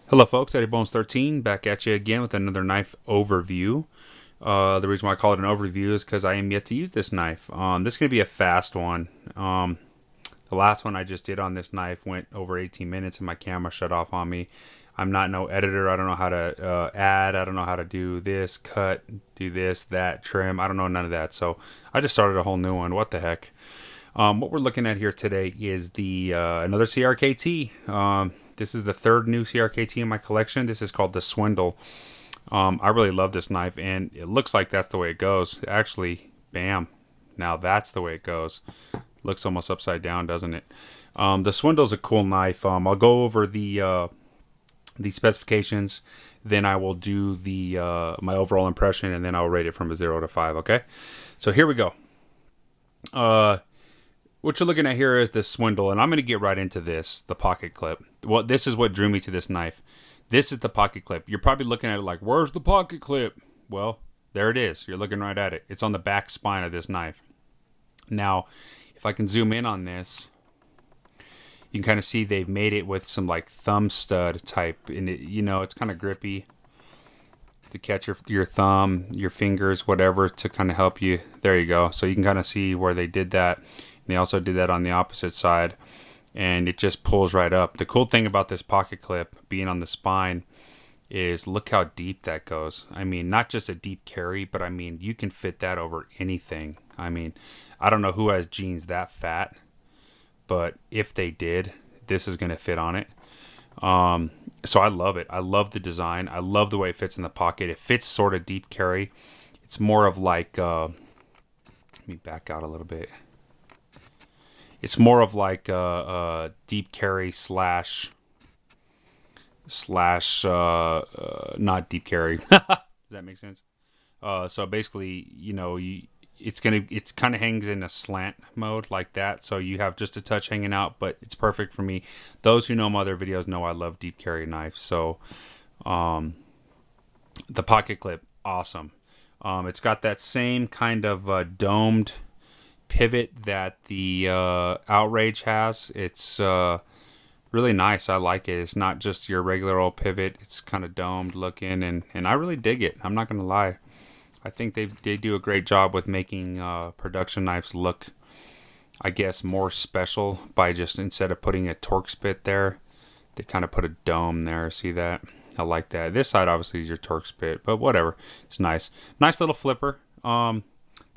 Hello folks, Eddie Bones 13 back at you again with another knife overview. The reason why I call it an overview is because I am yet to use this knife. This is going to be a fast one. The last one I just did on this knife went over 18 minutes and my camera shut off on me. I'm not no editor. I don't know how to add. I don't know how to do this, cut, do this, that, trim. I don't know none of that. So I just started a whole new one. What the heck? What we're looking at here today is the another CRKT. This is the third new CRKT in my collection. This is called the Swindle. I really love this knife, and it looks like that's the way it goes. Actually, bam. Now that's the way it goes. Looks almost upside down, doesn't it? The Swindle's a cool knife. I'll go over the specifications, then I will do the my overall impression, and then I'll rate it from a 0 to 5. Okay, so here we go. What you're looking at here is this Swindle, and I'm going to get right into this, the pocket clip. Well, this is what drew me to this knife. This is the pocket clip. You're probably looking at it like, where's the pocket clip? Well, there it is. You're looking right at it. It's on the back spine of this knife. Now, if I can zoom in on this, you can kind of see they've made it with some like thumb stud type, and it, it's kind of grippy to catch your thumb, your fingers, whatever, to kind of help you. There you go. So you can kind of see where they did that. And they also did that on the opposite side, and it just pulls right up. The cool thing about this pocket clip being on the spine is look how deep that goes. I mean, not just a deep carry, but I mean, you can fit that over anything. I mean, I don't know who has jeans that fat, but if they did, this is going to fit on it. So I love it. I love the design. I love the way it fits in the pocket. It fits sort of deep carry. It's more of like, let me back out a little bit. It's more of like a deep carry slash not deep carry. Does that make sense? So basically, it's kind of hangs in a slant mode like that. So you have just a touch hanging out, but it's perfect for me. Those who know my other videos know I love deep carry knives. So the pocket clip, awesome. It's got that same kind of domed pivot that the Outrage has. It's really nice. I like it. It's not just your regular old pivot. It's kind of domed looking, and I really dig it. I'm not gonna lie. I think they do a great job with making production knives look, I guess, more special by just, instead of putting a Torx bit there, they kind of put a dome there. See that? I like that. This side obviously is your Torx bit, but whatever. It's nice. Nice little flipper. There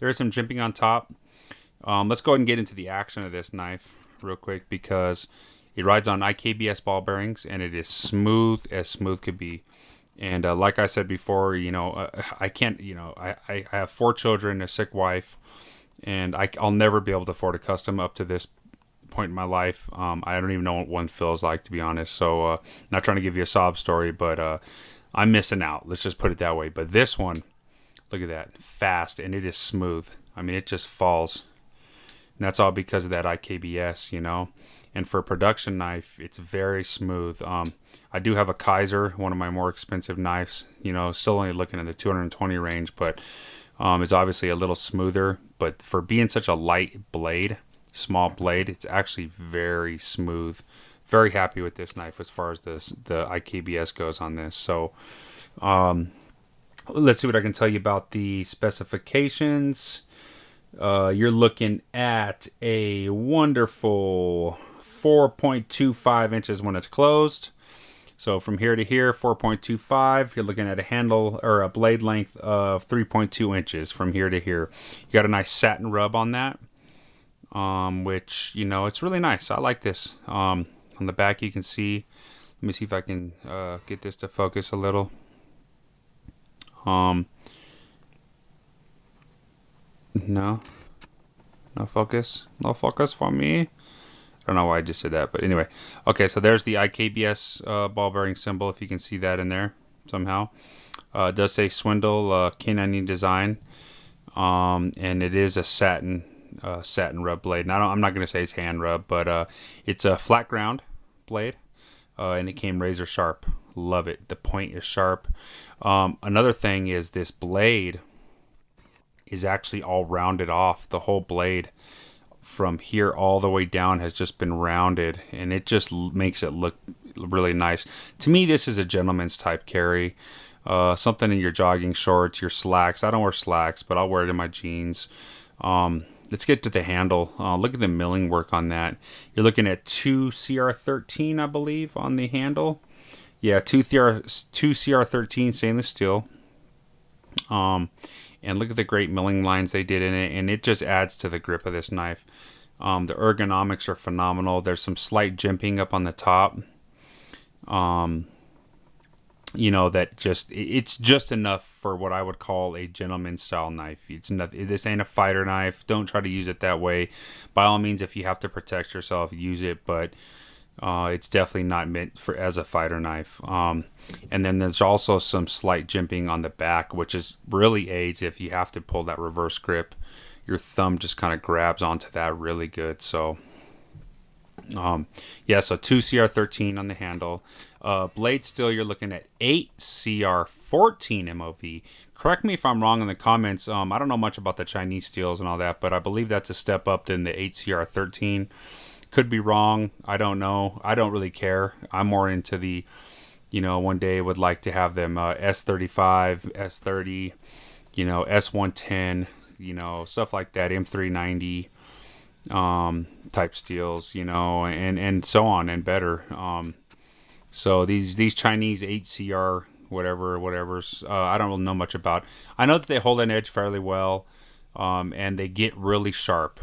is some jimping on top. Let's go ahead and get into the action of this knife real quick, because it rides on IKBS ball bearings, and it is smooth as smooth could be. And like I said before, I can't, I have 4 children, a sick wife, and I'll never be able to afford a custom up to this point in my life. I don't even know what one feels like, to be honest. So not trying to give you a sob story, but I'm missing out. Let's just put it that way. But this one, look at that, fast, and it is smooth. I mean, it just falls. And that's all because of that IKBS, And for a production knife, it's very smooth. I do have a Kaiser, one of my more expensive knives, still only looking at the 220 range, but it's obviously a little smoother. But for being such a light blade, small blade, it's actually very smooth. Very happy with this knife as far as the IKBS goes on this. So let's see what I can tell you about the specifications. You're looking at a wonderful 4.25 inches when it's closed. So from here to here, 4.25. You're looking at a handle or a blade length of 3.2 inches from here to here. You got a nice satin rub on that, which, it's really nice. I like this. On the back, you can see. Let me see if I can get this to focus a little. No focus for me. I don't know why I just did that, but anyway. Okay, so there's the IKBS ball bearing symbol, if you can see that in there somehow. It does say Swindle K90 design, and it is a satin rub blade. Now I'm not going to say it's hand rub, but it's a flat ground blade, and it came razor sharp. Love it. The point is sharp. Another thing is this blade is actually all rounded off. The whole blade from here all the way down has just been rounded, and it just makes it look really nice. To me, this is a gentleman's type carry. Something in your jogging shorts, your slacks. I don't wear slacks, but I'll wear it in my jeans. Let's get to the handle. Look at the milling work on that. You're looking at 2 CR13, I believe, on the handle. Yeah, 2 CR13 stainless steel. And look at the great milling lines they did in it, and it just adds to the grip of this knife. The ergonomics are phenomenal. There's some slight jimping up on the top. You know, that just, it's just enough for what I would call a gentleman style knife. It's not, this ain't a fighter knife. Don't try to use it that way. By all means, if you have to protect yourself, use it, but it's definitely not meant for as a fighter knife. And then there's also some slight jimping on the back, which is really aids if you have to pull that reverse grip. Your thumb just kind of grabs onto that really good. So yeah, so 2 CR13 on the handle. Blade steel, you're looking at 8 CR14 MOV. Correct me if I'm wrong in the comments. I don't know much about the Chinese steels and all that, but I believe that's a step up than the 8 CR13. Could be wrong. I don't know. I don't really care. I'm more into the, you know, one day would like to have them S35, S30, you know, S110, you know, stuff like that, M390 type steels, you know, and so on and better. So these Chinese 8CR whatever's I don't really know much about. I know that they hold an edge fairly well, and they get really sharp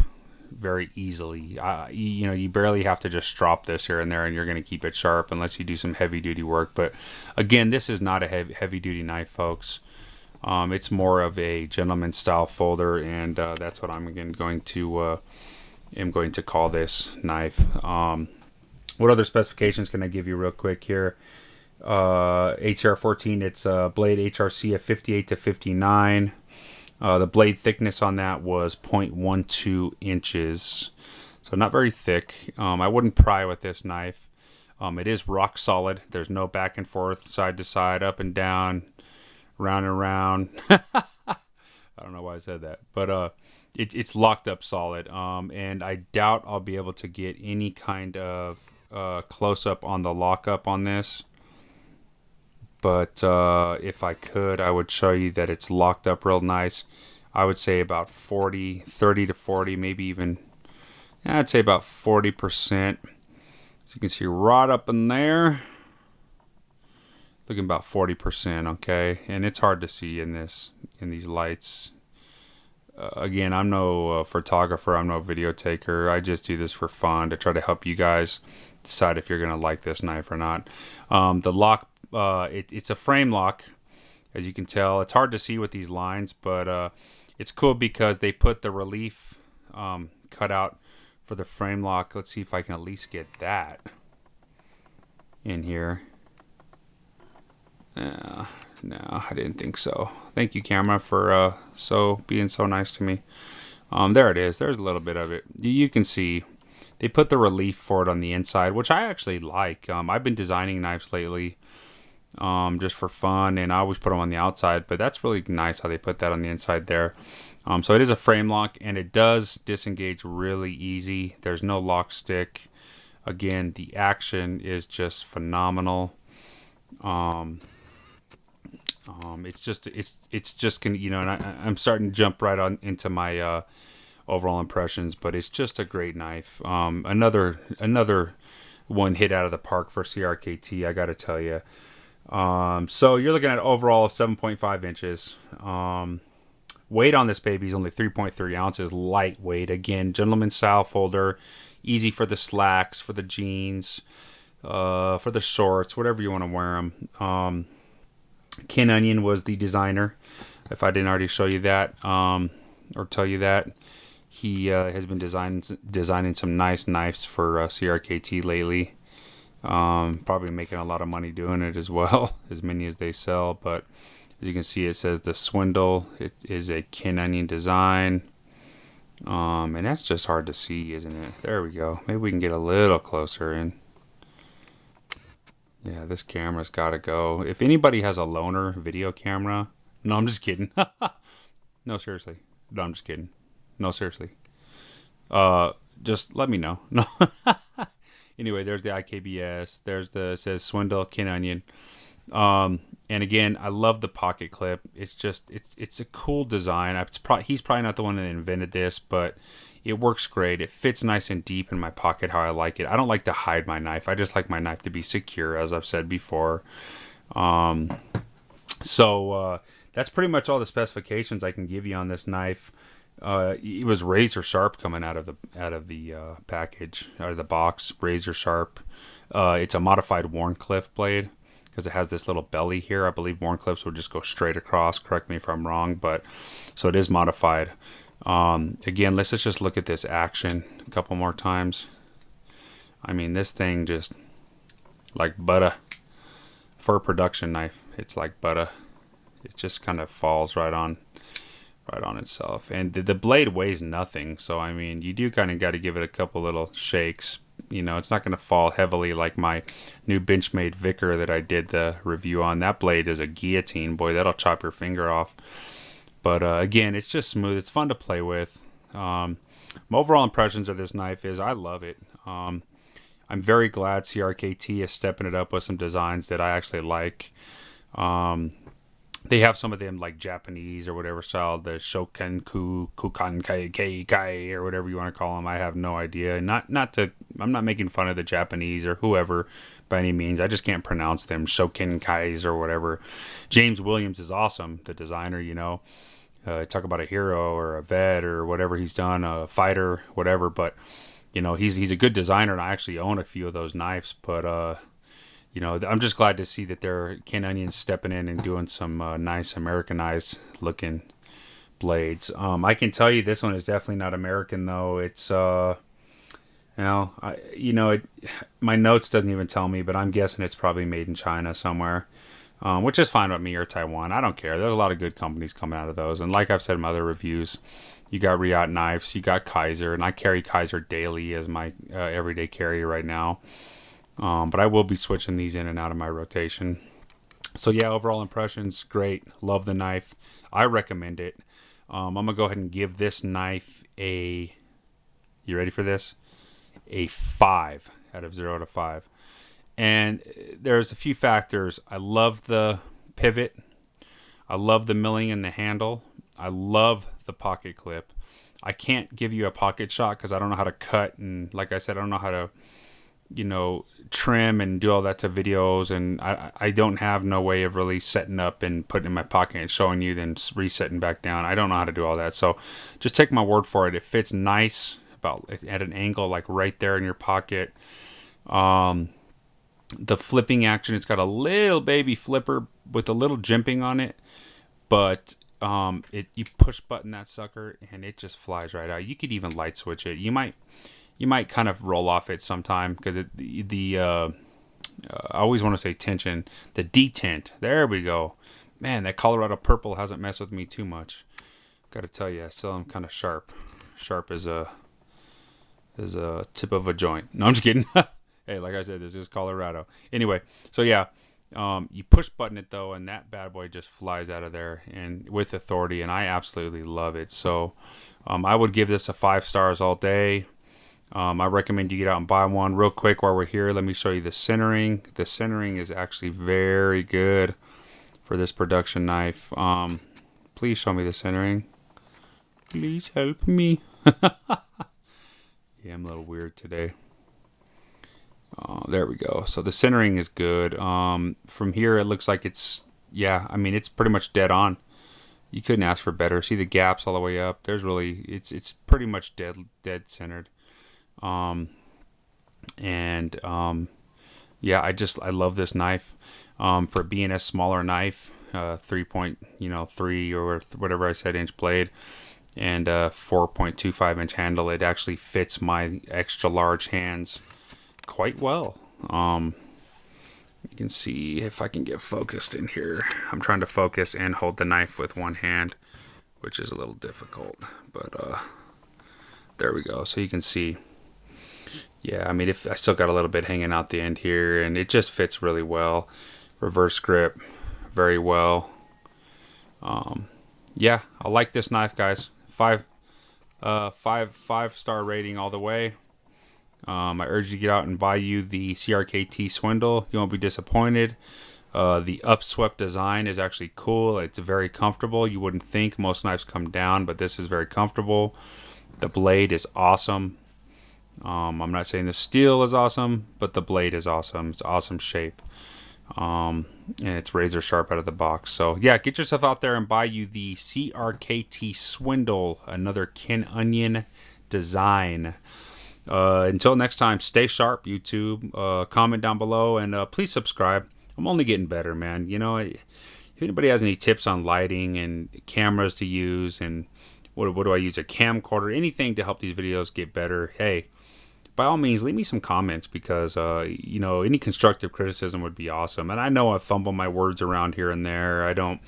very easily. You know, you barely have to just drop this here and there, and you're going to keep it sharp unless you do some heavy duty work. But again, this is not a heavy duty knife, folks. It's more of a gentleman style folder, and that's what I'm again going to call this knife. What other specifications can I give you real quick here? HCR14, it's blade HRC of 58 to 59. The blade thickness on that was 0.12 inches. So not very thick. I wouldn't pry with this knife. It is rock solid. There's no back and forth, side to side, up and down, round and round. I don't know why I said that. But it's locked up solid. And I doubt I'll be able to get any kind of close-up on the lockup on this. But if I could, I would show you that it's locked up real nice. I would say about 30 to 40, maybe even, I'd say about 40%. So you can see right up in there, looking about 40%, okay? And it's hard to see in these lights. Again, I'm no photographer, I'm no video taker. I just do this for fun to try to help you guys decide if you're going to like this knife or not. The lock, it's a frame lock, as you can tell. It's hard to see with these lines, but it's cool because they put the relief cut out for the frame lock. Let's see if I can at least get that in here. No, I didn't think so. Thank you, camera, for being so nice to me. There it is. There's a little bit of it. You can see they put the relief for it on the inside, which I actually like. I've been designing knives lately, just for fun, and I always put them on the outside, but that's really nice how they put that on the inside there. So it is a frame lock, and it does disengage really easy. There's no lock stick. Again, the action is just phenomenal. It's just gonna, you know, and I'm starting to jump right on into my overall impressions, but it's just a great knife. Another one hit out of the park for CRKT, I gotta tell you. So you're looking at overall of 7.5 inches. Weight on this baby is only 3.3 ounces, lightweight. Again, gentleman style folder, easy for the slacks, for the jeans, for the shorts, whatever you want to wear them. Ken Onion was the designer, if I didn't already show you that, or tell you that. He has been designing some nice knives for CRKT lately. Probably making a lot of money doing it as well, as many as they sell. But as you can see, it says the Swindle. It is a Ken Onion design. And that's just hard to see, isn't it? There we go. Maybe we can get a little closer in. Yeah, this camera's got to go. If anybody has a loaner video camera... No, I'm just kidding. No, seriously. No, I'm just kidding. No, seriously. Just let me know. No. Anyway, there's the IKBS. There's the, it says Swindle Kin Onion. And again, I love the pocket clip. It's just it's a cool design. He's probably not the one that invented this, but it works great. It fits nice and deep in my pocket how I like it. I don't like to hide my knife. I just like my knife to be secure, as I've said before. So that's pretty much all the specifications I can give you on this knife. It was razor sharp coming out of the package, out of the box. Razor sharp. It's a modified Wharncliffe blade because it has this little belly here. I believe Wharncliffes would just go straight across. Correct me if I'm wrong, but so it is modified. Again, let's just look at this action a couple more times. I mean, this thing just like butter for a production knife. It's like butter. It just kind of falls right on itself, and the blade weighs nothing, so I mean you do kind of got to give it a couple little shakes. You know, it's not going to fall heavily like my new Benchmade Vicar that I did the review on. That blade is a guillotine, boy, that'll chop your finger off. But again, it's just smooth. It's fun to play with. My overall impressions of this knife is I love it. I'm very glad CRKT is stepping it up with some designs that I actually like. They have some of them like Japanese or whatever style, the Shokenku, Kukan Kai, or whatever you want to call them. I have no idea. I'm not making fun of the Japanese or whoever by any means. I just can't pronounce them. Shokenkais or whatever. James Williams is awesome, the designer, you know. Talk about a hero or a vet or whatever he's done, a fighter, whatever. But, you know, he's a good designer, and I actually own a few of those knives. But, you know, I'm just glad to see that they're Kin Onions stepping in and doing some nice Americanized looking blades. I can tell you this one is definitely not American though. It's my notes doesn't even tell me, but I'm guessing it's probably made in China somewhere, which is fine with me, or Taiwan. I don't care. There's a lot of good companies coming out of those, and like I've said in my other reviews, you got Riot Knives, you got Kaiser, and I carry Kaiser daily as my everyday carry right now. But I will be switching these in and out of my rotation. So yeah, overall impressions, great. Love the knife. I recommend it. I'm going to go ahead and give this knife you ready for this? A 5 out of 0 to 5. And there's a few factors. I love the pivot. I love the milling in the handle. I love the pocket clip. I can't give you a pocket shot because I don't know how to cut. And like I said, I don't know how to, you know, trim and do all that to videos, and I don't have no way of really setting up and putting it in my pocket and showing you, then resetting back down. I don't know how to do all that, so just take my word for it. It fits nice about at an angle like right there in your pocket. The flipping action, it's got a little baby flipper with a little jimping on it, but you push button that sucker and it just flies right out. You could even light switch it. You might kind of roll off it sometime because I always want to say tension. The detent. There we go. Man, that Colorado purple hasn't messed with me too much. Got to tell you, I still am kind of sharp. Sharp as a tip of a joint. No, I'm just kidding. Hey, like I said, this is Colorado. Anyway, so yeah, you push button it though, and that bad boy just flies out of there and with authority, and I absolutely love it. So I would give this a 5 stars all day. I recommend you get out and buy one. Real quick while we're here, let me show you the centering. The centering is actually very good for this production knife. Please show me the centering. Please help me. Yeah, I'm a little weird today. There we go. So the centering is good. From here, it looks like it's pretty much dead on. You couldn't ask for better. See the gaps all the way up. It's pretty much dead centered. I love this knife. For being a smaller knife, 3.3 or whatever I said inch blade, and 4.25 inch handle, it actually fits my extra large hands quite well. You can see if I can get focused in here. I'm trying to focus and hold the knife with one hand, which is a little difficult, but there we go. So you can see. Yeah, I mean, if I still got a little bit hanging out the end here, and it just fits really well. Reverse grip, very well. Yeah, I like this knife, guys. Five-star rating all the way. I urge you to get out and buy you the CRKT Swindle. You won't be disappointed. The upswept design is actually cool. It's very comfortable. You wouldn't think most knives come down, but this is very comfortable. The blade is awesome. I'm not saying the steel is awesome, but the blade is awesome. It's awesome shape. And it's razor sharp out of the box. So yeah, get yourself out there and buy you the CRKT Swindle, another Kin Onion design. Until next time, stay sharp, YouTube. Comment down below, and please subscribe. I'm only getting better, man. You know, if anybody has any tips on lighting and cameras to use, and what do I use, a camcorder, anything to help these videos get better, hey, by all means, leave me some comments, because, you know, any constructive criticism would be awesome. And I know I fumble my words around here and there. I don't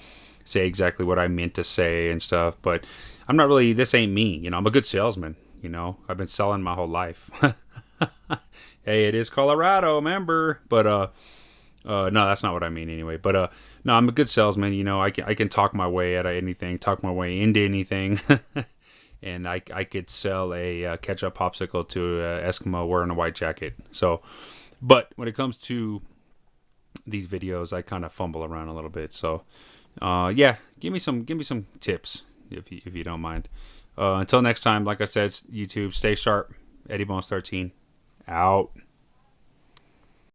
say exactly what I meant to say and stuff, but I'm not really, this ain't me. You know, I'm a good salesman. You know, I've been selling my whole life. Hey, it is Colorado, remember? But, no, that's not what I mean anyway. But, no, I'm a good salesman. You know, I can talk my way out of anything, talk my way into anything. And I could sell a ketchup popsicle to an Eskimo wearing a white jacket. So, but when it comes to these videos, I kind of fumble around a little bit. So, yeah, give me some tips if you don't mind. Until next time, like I said, YouTube, stay sharp. Eddie Bones 13 out.